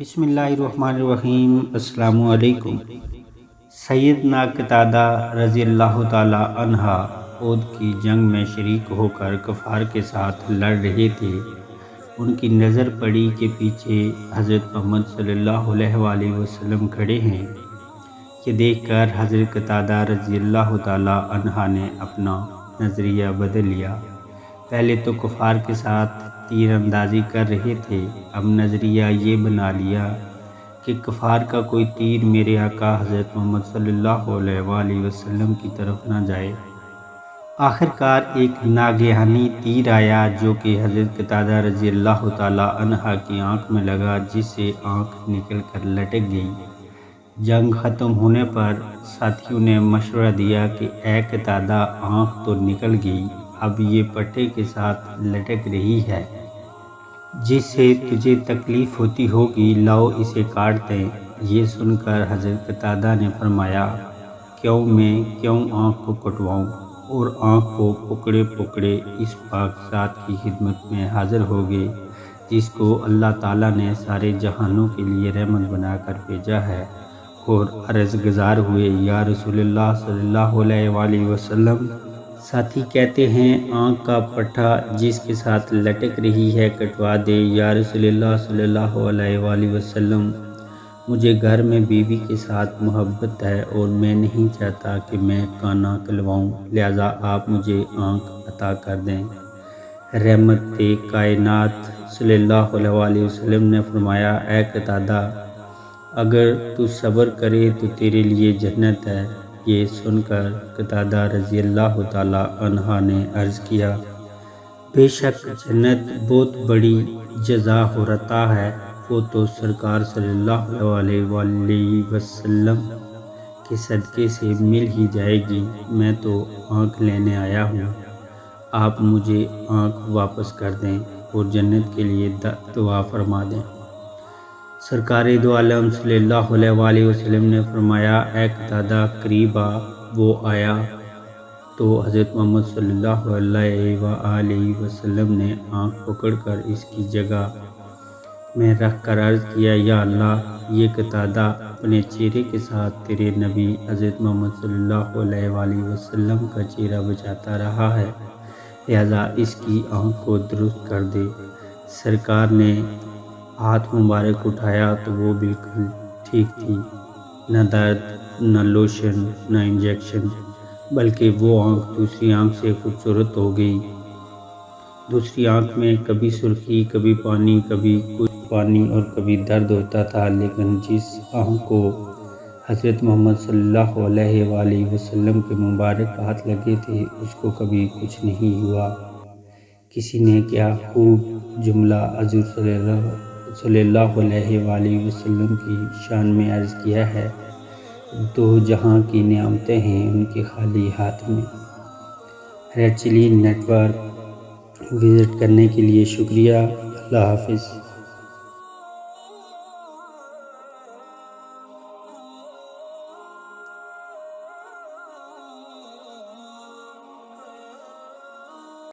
بسم اللہ الرحمن الرحیم۔ السلام علیکم۔ سیدنا قتادہ رضی اللہ تعالی عنہ احد کی جنگ میں شریک ہو کر کفار کے ساتھ لڑ رہے تھے۔ ان کی نظر پڑی کہ پیچھے حضرت محمد صلی اللہ علیہ وآلہ وسلم کھڑے ہیں۔ یہ دیکھ کر حضرت قتادہ رضی اللہ تعالی عنہ نے اپنا نظریہ بدل لیا۔ پہلے تو کفار کے ساتھ تیر اندازی کر رہے تھے، اب نظریہ یہ بنا لیا کہ کفار کا کوئی تیر میرے آقا حضرت محمد صلی اللہ علیہ وآلہ وسلم کی طرف نہ جائے۔ آخرکار ایک ناگہانی تیر آیا جو کہ حضرت قتادہ رضی اللہ تعالی عنہ کی آنکھ میں لگا، جس سے آنکھ نکل کر لٹک گئی۔ جنگ ختم ہونے پر ساتھیوں نے مشورہ دیا کہ اے قتادہ، آنکھ تو نکل گئی، اب یہ پٹھے کے ساتھ لٹک رہی ہے، جس سے تجھے تکلیف ہوتی ہوگی، لاؤ اسے کاٹ دیں۔ یہ سن کر حضرت قتادہ نے فرمایا، کیوں آنکھ کو کٹواؤں، اور آنکھ کو پکڑے پکڑے اس پاک ذات کی خدمت میں حاضر ہو گئے جس کو اللہ تعالیٰ نے سارے جہانوں کے لیے رحمت بنا کر بھیجا ہے، اور عرض گزار ہوئے، یا رسول اللہ صلی اللہ علیہ وآلہ وسلم۔ ساتھی کہتے ہیں، آنکھ کا پٹھا جس کے ساتھ لٹک رہی ہے کٹوا دے۔ یا رسول اللہ صلی اللہ علیہ وآلہ وسلم، مجھے گھر میں بیوی کے ساتھ محبت ہے اور میں نہیں چاہتا کہ میں کانا کلواؤں، لہذا آپ مجھے آنکھ عطا کر دیں۔ رحمت کائنات صلی اللہ علیہ وآلہ وسلم نے فرمایا، اے قتادہ، اگر تو صبر کرے تو تیرے لیے جنت ہے۔ یہ سن کر قتادہ رضی اللہ تعالی عنہ نے عرض کیا، بے شک جنت بہت بڑی جزا و عطا ہے، وہ تو سرکار صلی اللہ علیہ وآلہ وسلم کے صدقے سے مل ہی جائے گی۔ میں تو آنکھ لینے آیا ہوں، آپ مجھے آنکھ واپس کر دیں اور جنت کے لیے دعا فرما دیں۔ سرکار دو عالم صلی اللہ علیہ وآلہ وسلم نے فرمایا، اے قتادہ قریب آ۔ وہ آیا تو حضرت محمد صلی اللہ علیہ وآلہ وسلم نے آنکھ پکڑ کر اس کی جگہ میں رکھ کر عرض کیا، یا اللہ، یہ قتادہ اپنے چہرے کے ساتھ تیرے نبی حضرت محمد صلی اللہ علیہ وآلہ وسلم کا چہرہ بچاتا رہا ہے، لہذا اس کی آنکھ کو درست کر دے۔ سرکار نے ہاتھ مبارک اٹھایا تو وہ بالکل ٹھیک تھی، نہ درد، نہ لوشن، نہ انجیکشن، بلکہ وہ آنکھ دوسری آنکھ سے خوبصورت ہو گئی۔ دوسری آنکھ میں کبھی سرخی، کبھی پانی، کبھی کچھ پانی اور کبھی درد ہوتا تھا، لیکن جس آنکھ کو حضرت محمد صلی اللہ علیہ وآلہ وسلم کے مبارک ہاتھ لگے تھے، اس کو کبھی کچھ نہیں ہوا۔ کسی نے کیا خوب جملہ حضور صلی اللہ علیہ وآلہ وسلم کی شان میں عرض کیا ہے، دو جہاں کی نعمتیں ہیں ان کے خالی ہاتھ میں۔ Red chilli net work visit کرنے کے لیے شکریہ۔ اللہ حافظ۔